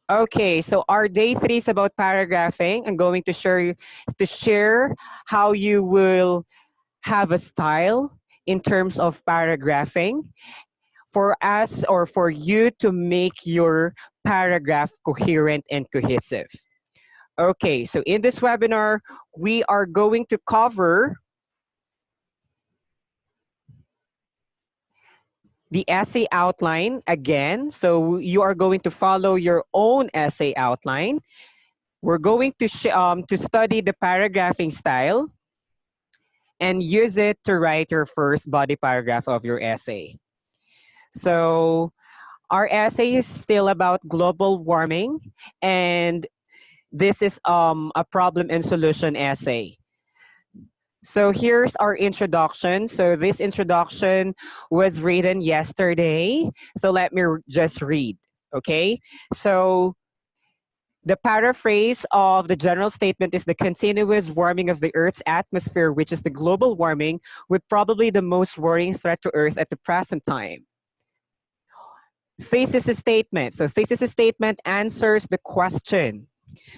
Okay, so our day 3 is about paragraphing. I'm going to share how you will have a style in terms of paragraphing for us or for you to make your paragraph coherent and cohesive. Okay, so in this webinar, we are going to cover the essay outline again. So you are going to follow your own essay outline. We're going to study the paragraphing style and use it to write your first body paragraph of your essay. So our essay is still about global warming, and this is a problem and solution essay. So here's our introduction. So this introduction was written yesterday. So let me just read, okay? So the paraphrase of the general statement is the continuous warming of the Earth's atmosphere, which is the global warming, with probably the most worrying threat to Earth at the present time. Thesis statement. So thesis statement answers the question.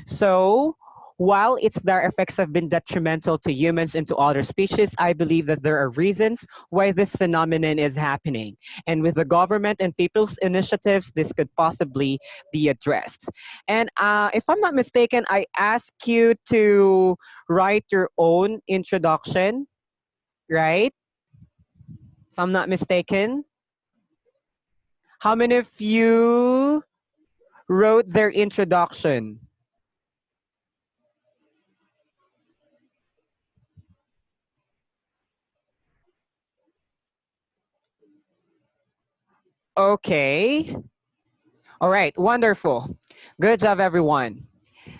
So while its direct effects have been detrimental to humans and to other species, I believe that there are reasons why this phenomenon is happening. And with the government and people's initiatives, this could possibly be addressed. And if I'm not mistaken, I ask you to write your own introduction, right? If I'm not mistaken. How many of you wrote their introduction? Okay. All right, wonderful. Good job, everyone.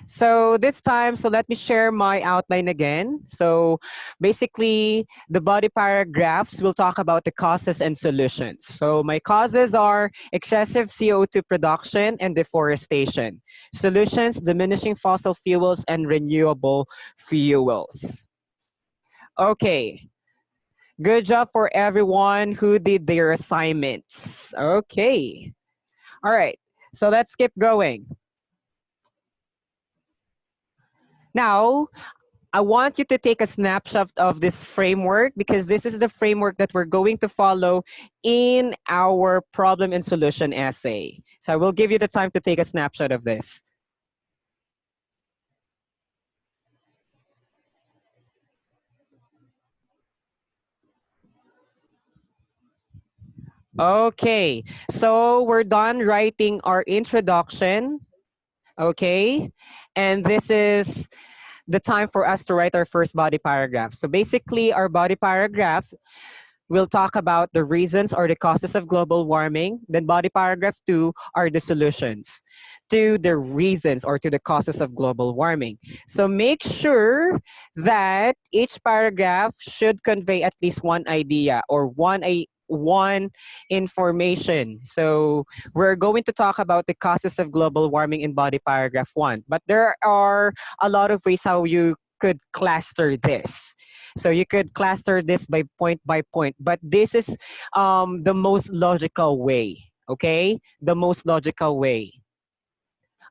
So this time, so let me share my outline again. So basically, the body paragraphs will talk about the causes and solutions. So my causes are excessive CO2 production and deforestation. Solutions, diminishing fossil fuels and renewable fuels. Okay, good job for everyone who did their assignments. Okay, all right, so let's keep going. Now, I want you to take a snapshot of this framework because this is the framework that we're going to follow in our problem and solution essay. So I will give you the time to take a snapshot of this. Okay, so we're done writing our introduction. Okay, and this is the time for us to write our first body paragraph. So basically, our body paragraph we'll talk about the reasons or the causes of global warming. Then body paragraph 2 are the solutions to the reasons or to the causes of global warming. So make sure that each paragraph should convey at least one idea or one information. So we're going to talk about the causes of global warming in body paragraph 1. But there are a lot of ways how you could cluster this. So you could cluster this by point, but this is the most logical way, okay? The most logical way.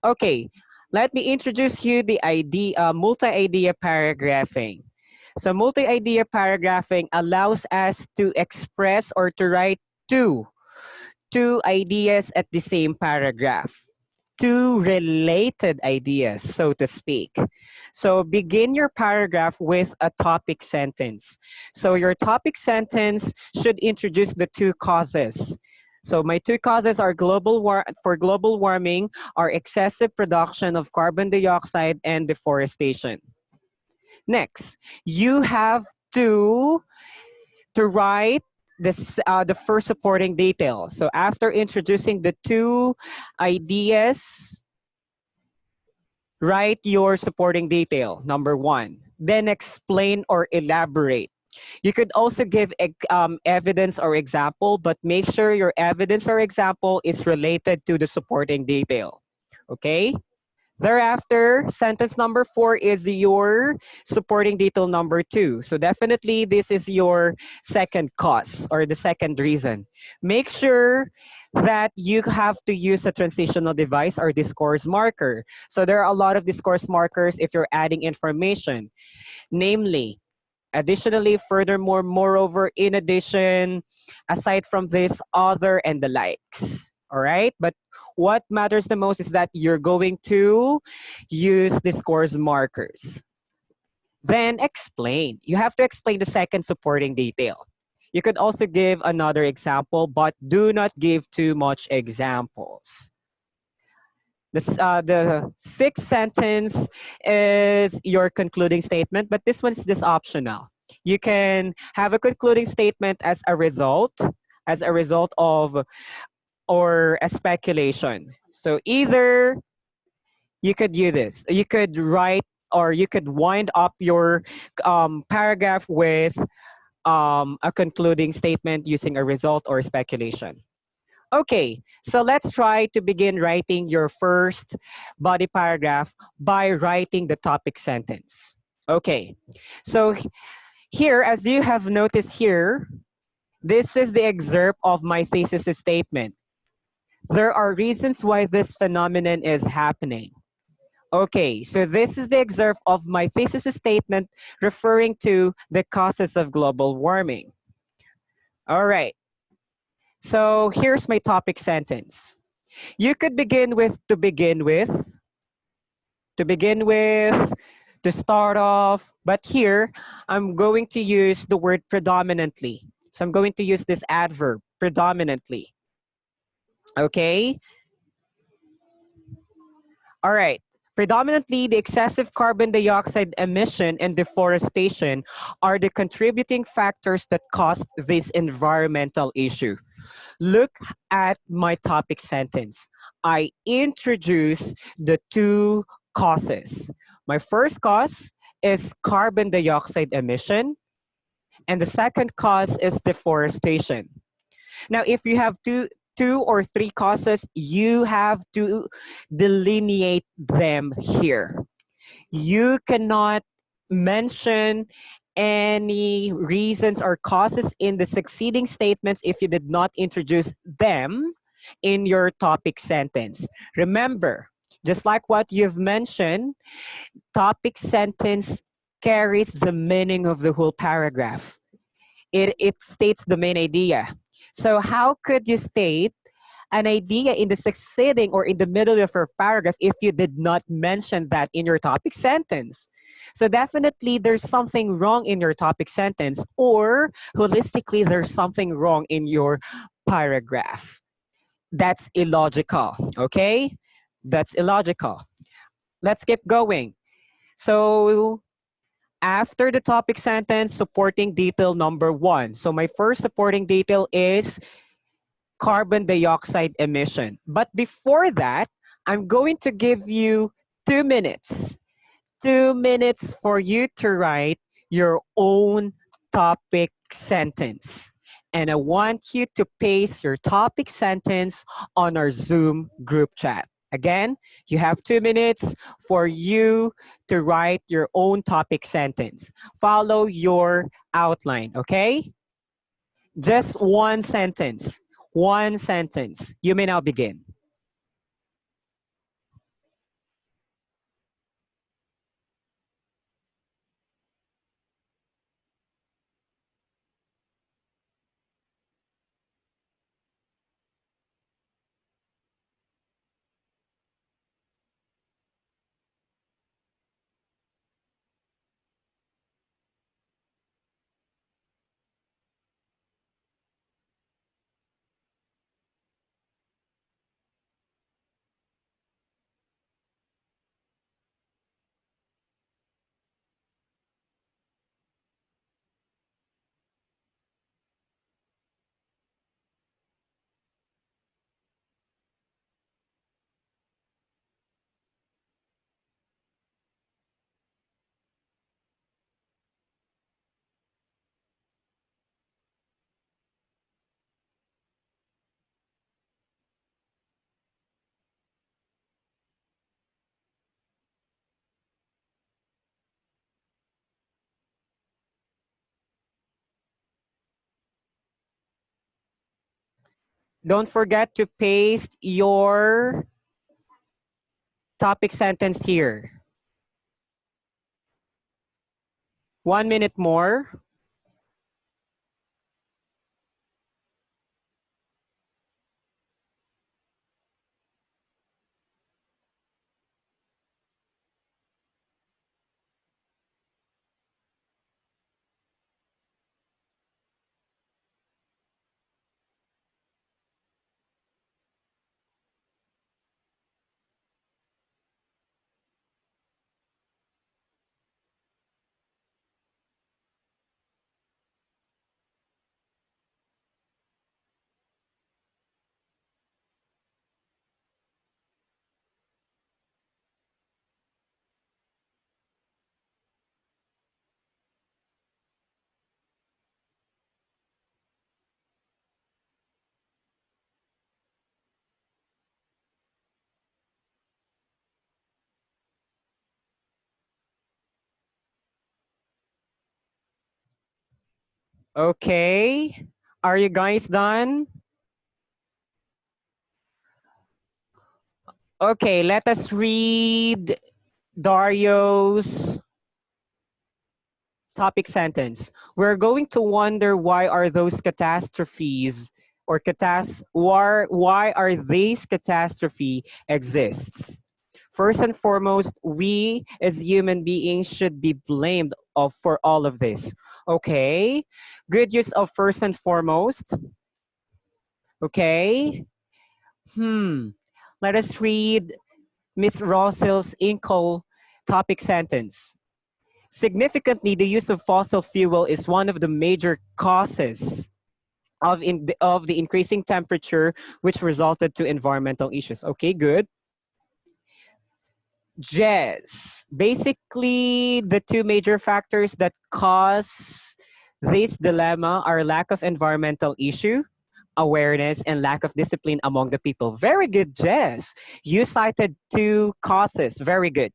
Okay, let me introduce you the multi-idea paragraphing. So multi-idea paragraphing allows us to express or to write two ideas at the same paragraph, two related ideas, so to speak. So begin your paragraph with a topic sentence. So your topic sentence should introduce the two causes. So my two causes are for global warming are excessive production of carbon dioxide and deforestation. Next, you have to write the first supporting detail. So after introducing the two ideas, write your supporting detail, number 1. Then explain or elaborate. You could also give evidence or example, but make sure your evidence or example is related to the supporting detail. Okay? Thereafter, sentence number 4 is your supporting detail number 2. So definitely this is your second cause or the second reason. Make sure that you have to use a transitional device or discourse marker. So there are a lot of discourse markers if you're adding information. Namely, additionally, furthermore, moreover, in addition, aside from this, other, and the likes. All right? But what matters the most is that you're going to use discourse markers. Then explain. You have to explain the second supporting detail. You could also give another example, but do not give too much examples. The sixth sentence is your concluding statement, but this one's just optional. You can have a concluding statement as a result of, or a speculation. So either you could do this, you could write, or you could wind up your paragraph with a concluding statement using a result or speculation. Okay, so let's try to begin writing your first body paragraph by writing the topic sentence. Okay, so here, as you have noticed here, this is the excerpt of my thesis statement. There are reasons why this phenomenon is happening. Okay, so this is the excerpt of my thesis statement referring to the causes of global warming. All right, so here's my topic sentence. You could begin with to begin with, to start off, but here I'm going to use the word predominantly. So I'm going to use this adverb, predominantly. Okay? All right. Predominantly, the excessive carbon dioxide emission and deforestation are the contributing factors that caused this environmental issue. Look at my topic sentence. I introduce the two causes. My first cause is carbon dioxide emission, and the second cause is deforestation. Now, if you have two or three causes, you have to delineate them here. You cannot mention any reasons or causes in the succeeding statements if you did not introduce them in your topic sentence. Remember, just like what you've mentioned, topic sentence carries the meaning of the whole paragraph. It states the main idea. So how could you state an idea in the succeeding or in the middle of your paragraph if you did not mention that in your topic sentence? So definitely there's something wrong in your topic sentence, or holistically there's something wrong in your paragraph. That's illogical, okay? That's illogical. Let's keep going. So after the topic sentence, supporting detail number 1. So my first supporting detail is carbon dioxide emission. But before that, I'm going to give you 2 minutes. 2 minutes for you to write your own topic sentence. And I want you to paste your topic sentence on our Zoom group chat. Again, you have 2 minutes for you to write your own topic sentence. Follow your outline, okay? Just one sentence. One sentence. You may now begin. Don't forget to paste your topic sentence here. 1 minute more. Okay. Are you guys done? Okay, let us read Dario's topic sentence. We're going to wonder why are those catastrophes or why are these catastrophe exists. First and foremost, we as human beings should be blamed for all of this. Okay, good use of first and foremost. Okay, let us read Miss Rossell's Inco topic sentence. Significantly, the use of fossil fuel is one of the major causes of the increasing temperature, which resulted to environmental issues. Okay, good. Jess, basically, the two major factors that cause this dilemma are lack of environmental issue, awareness, and lack of discipline among the people. Very good, Jess. You cited two causes. Very good.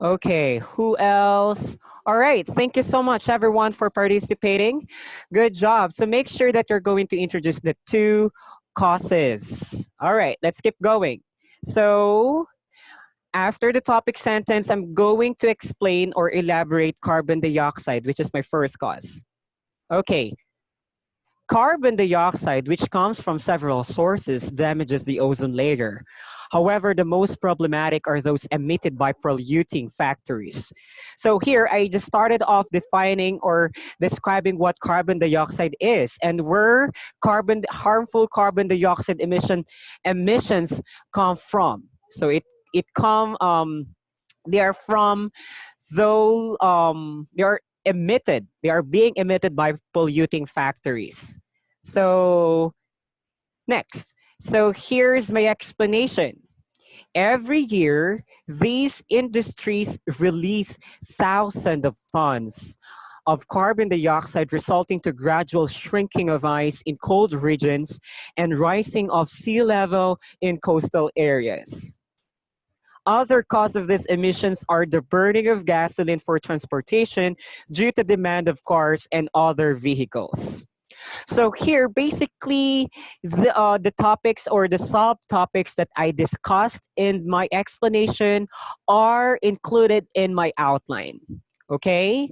Okay, who else? All right, thank you so much, everyone, for participating. Good job. So make sure that you're going to introduce the two causes. All right, let's keep going. So after the topic sentence, I'm going to explain or elaborate carbon dioxide, which is my first cause. Okay, carbon dioxide, which comes from several sources, damages the ozone layer. However, the most problematic are those emitted by polluting factories. So here, I just started off defining or describing what carbon dioxide is and where harmful carbon dioxide emissions come from. So it come they are from though they are being emitted by polluting factories. So next, so here's my explanation. Every year, these industries release thousands of tons of carbon dioxide, resulting to gradual shrinking of ice in cold regions and rising of sea level in coastal areas. Other causes of these emissions are the burning of gasoline for transportation due to demand of cars and other vehicles. So here, basically, the topics or the subtopics that I discussed in my explanation are included in my outline. Okay,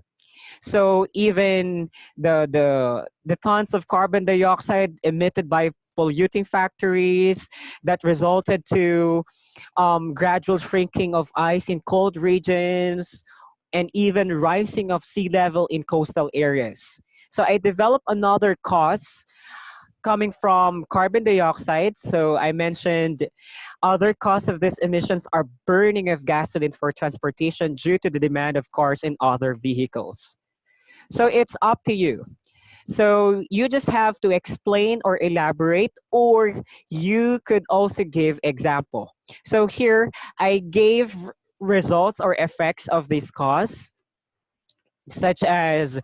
so even the tons of carbon dioxide emitted by polluting factories that resulted to gradual shrinking of ice in cold regions, and even rising of sea level in coastal areas. So I developed another cause coming from carbon dioxide. So I mentioned other causes of these emissions are burning of gasoline for transportation due to the demand of cars and other vehicles. So it's up to you. So you just have to explain or elaborate, or you could also give example. So here I gave results or effects of this cause, such as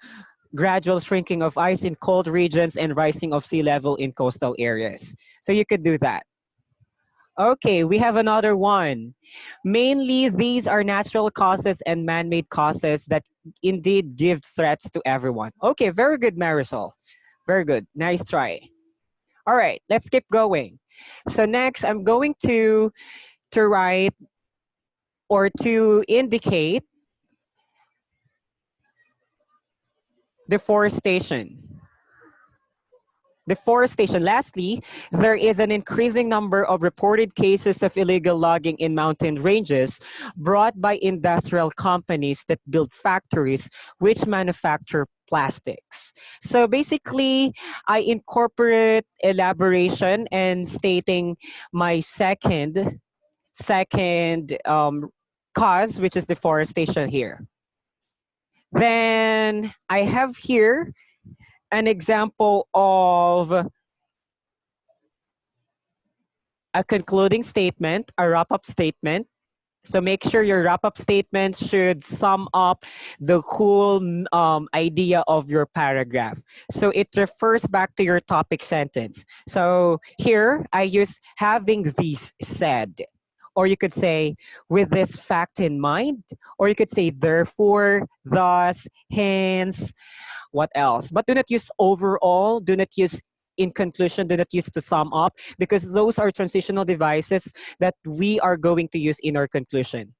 gradual shrinking of ice in cold regions and rising of sea level in coastal areas. So you could do that. Okay, we have another one. Mainly, these are natural causes and man-made causes that indeed give threats to everyone. Okay, very good, Marisol. Very good. Nice try. All right, let's keep going. So next, I'm going to write or to indicate deforestation. Deforestation. Lastly, there is an increasing number of reported cases of illegal logging in mountain ranges brought by industrial companies that build factories which manufacture plastics. So basically, I incorporate elaboration and stating my second cause, which is deforestation here. Then I have here an example of a concluding statement, a wrap up statement. So make sure your wrap up statement should sum up the whole idea of your paragraph. So it refers back to your topic sentence. So here I use having these said. Or you could say with this fact in mind. Or you could say therefore, thus, hence, what else? But do not use overall, do not use in conclusion, do not use to sum up, because those are transitional devices that we are going to use in our conclusion.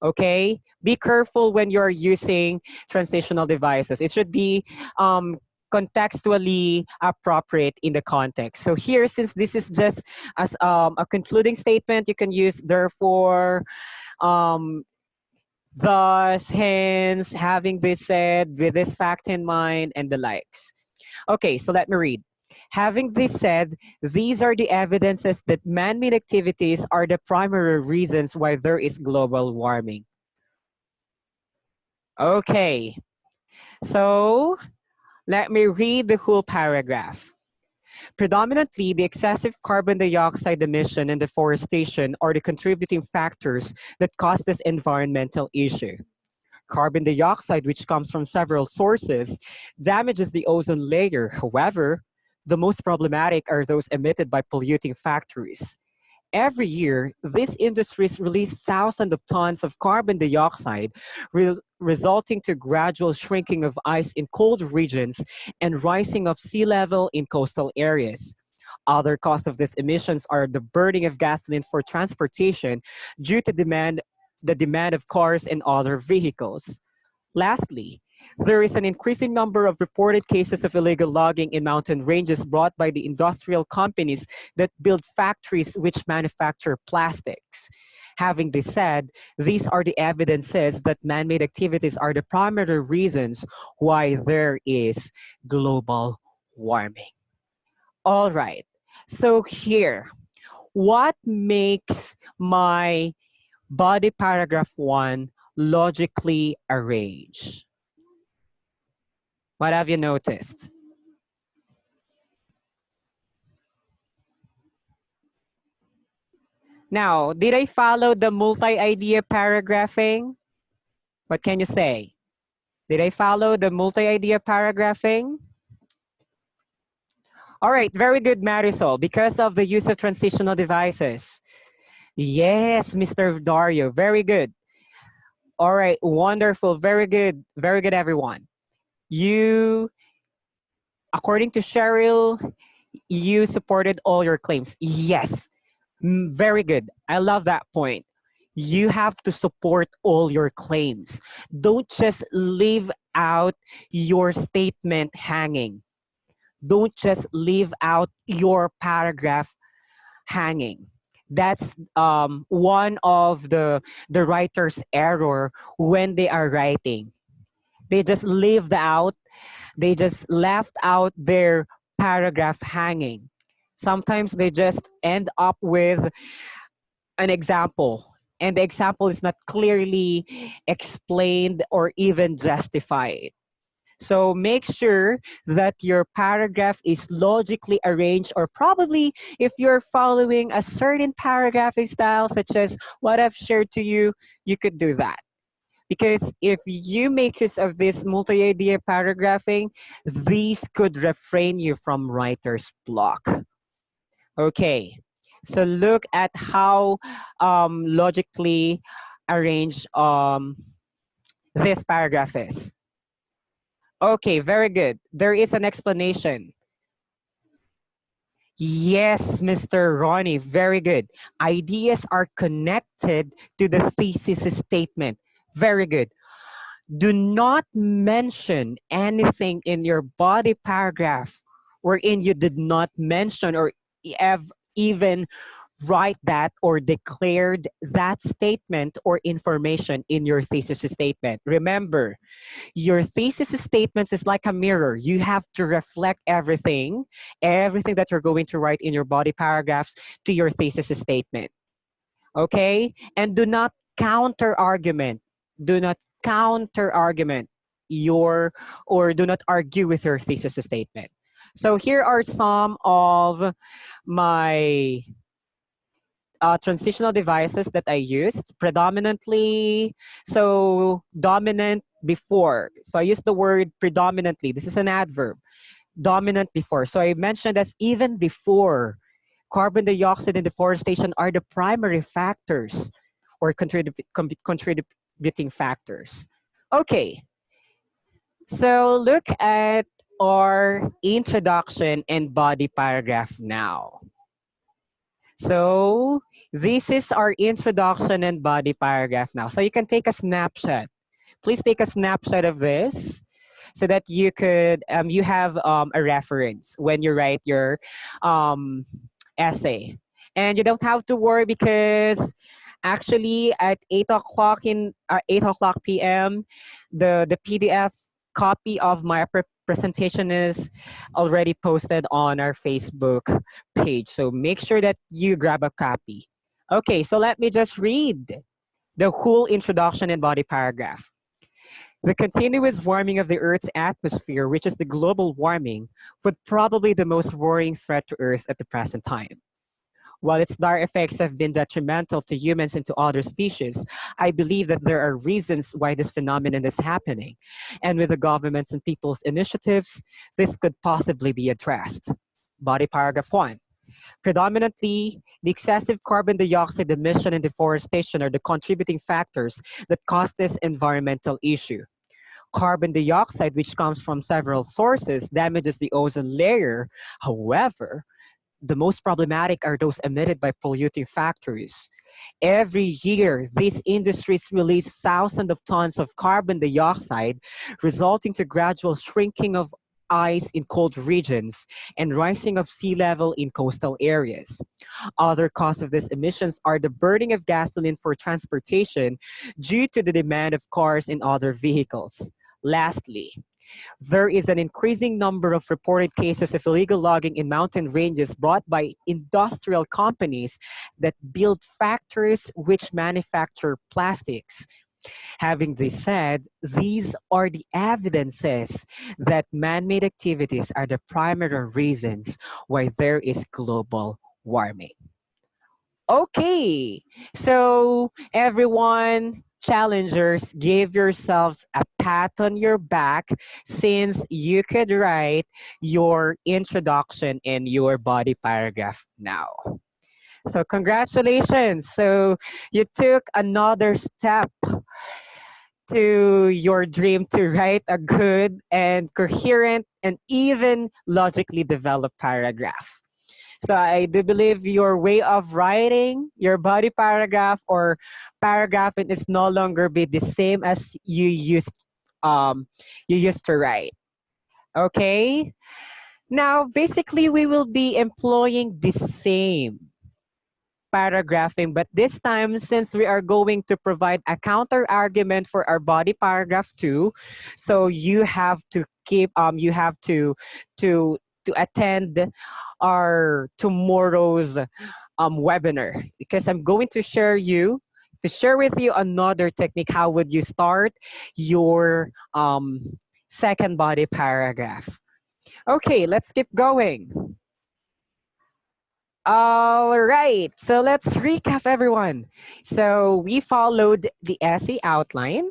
Okay? Be careful when you're using transitional devices. It should be contextually appropriate in the context. So here, since this is just as a concluding statement, you can use therefore, um, thus, hence, having this said, with this fact in mind, and the likes. Okay, so let me read. Having this said, these are the evidences that man-made activities are the primary reasons why there is global warming. Okay, so let me read the whole paragraph. Predominantly, the excessive carbon dioxide emission and deforestation are the contributing factors that cause this environmental issue. Carbon dioxide, which comes from several sources, damages the ozone layer. However, the most problematic are those emitted by polluting factories. Every year, these industries release thousands of tons of carbon dioxide, resulting to gradual shrinking of ice in cold regions and rising of sea level in coastal areas. Other causes of these emissions are the burning of gasoline for transportation due to the demand of cars and other vehicles. Lastly, there is an increasing number of reported cases of illegal logging in mountain ranges brought by the industrial companies that build factories which manufacture plastics. Having this said, these are the evidences that man-made activities are the primary reasons why there is global warming. All right. So here, what makes my body paragraph 1 logically arranged? What have you noticed? Now, did I follow the multi-idea paragraphing? What can you say? Did I follow the multi-idea paragraphing? All right, very good, Marisol. Because of the use of transitional devices. Yes, Mr. Dario, very good. All right, wonderful, very good, everyone. You, according to Cheryl, you supported all your claims. Yes, very good. I love that point. You have to support all your claims. Don't just leave out your statement hanging. Don't just leave out your paragraph hanging. That's one of the writer's error when they are writing. They just they just left out their paragraph hanging. Sometimes they just end up with an example, and the example is not clearly explained or even justified. So make sure that your paragraph is logically arranged, or probably if you're following a certain paragraphing style, such as what I've shared to you, you could do that. Because if you make use of this multi-idea paragraphing, these could refrain you from writer's block. Okay, so look at how logically arranged this paragraph is. Okay, very good. There is an explanation. Yes, Mr. Ronnie, very good. Ideas are connected to the thesis statement. Very good. Do not mention anything in your body paragraph wherein you did not mention or even write that or declared that statement or information in your thesis statement. Remember, your thesis statements is like a mirror. You have to reflect everything that you're going to write in your body paragraphs to your thesis statement. Okay? And do not counter argument. Do not counter argument your or do not argue with your thesis statement. So here are some of my transitional devices that I used predominantly. So dominant before. So I use the word predominantly. This is an adverb. Dominant before. So I mentioned that even before carbon dioxide and deforestation are the primary factors or contributing factors. Okay, so look at our introduction and body paragraph now. So this is our introduction and body paragraph now. So you can take a snapshot. Please take a snapshot of this so that you could you have a reference when you write your um, essay. And you don't have to worry because actually at 8 o'clock 8 o'clock p.m. the PDF copy of my presentation is already posted on our Facebook page. So make sure that you grab a copy. Okay, so let me just read the whole introduction and body paragraph. The continuous warming of the Earth's atmosphere, which is the global warming, would probably be the most worrying threat to Earth at the present time. While its dire effects have been detrimental to humans and to other species, I believe that there are reasons why this phenomenon is happening. And with the government's and people's initiatives, this could possibly be addressed. Body paragraph 1. Predominantly, the excessive carbon dioxide emission and deforestation are the contributing factors that cause this environmental issue. Carbon dioxide, which comes from several sources, damages the ozone layer. However, the most problematic are those emitted by polluting factories. Every year, these industries release thousands of tons of carbon dioxide, resulting to gradual shrinking of ice in cold regions and rising of sea level in coastal areas. Other causes of these emissions are the burning of gasoline for transportation due to the demand of cars and other vehicles. Lastly, there is an increasing number of reported cases of illegal logging in mountain ranges brought by industrial companies that build factories which manufacture plastics. Having this said, these are the evidences that man-made activities are the primary reasons why there is global warming. Okay, so everyone, challengers, give yourselves a pat on your back since you could write your introduction in your body paragraph now. So congratulations. So you took another step to your dream to write a good and coherent and even logically developed paragraph. So I do believe your way of writing your body paragraph or paragraphing is no longer be the same as um you used to write. Okay? Now basically we will be employing the same paragraphing, but this time since we are going to provide a counter argument for our body paragraph too, so you have to keep you have to attend our tomorrow's webinar because I'm going to share with you another technique. How would you start your second body paragraph? Okay, let's keep going. All right, so let's recap everyone. So we followed the essay outline.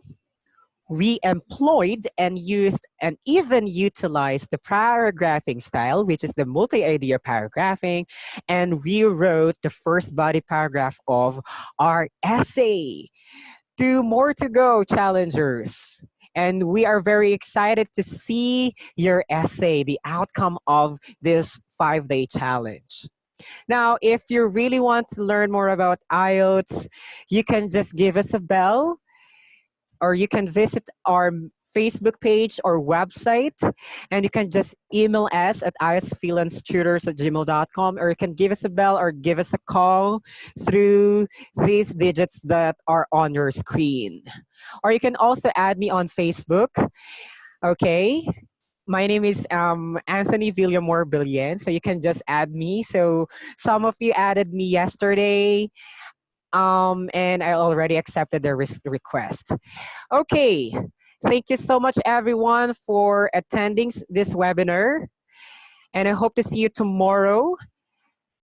We employed and used and even utilized the paragraphing style, which is the multi-idea paragraphing, and we wrote the first body paragraph of our essay. Two more to go, challengers. And we are very excited to see your essay, the outcome of this 5-day challenge. Now, if you really want to learn more about IELTS, you can just give us a bell, or you can visit our Facebook page or website, and you can just email us at ieltsfreelancetutors@gmail.com, or you can give us a bell or give us a call through these digits that are on your screen. Or you can also add me on Facebook. Okay, my name is Anthony Villamor Billion, so you can just add me. So some of you added me yesterday, and I already accepted the request. Okay, thank you so much, everyone, for attending this webinar, and I hope to see you tomorrow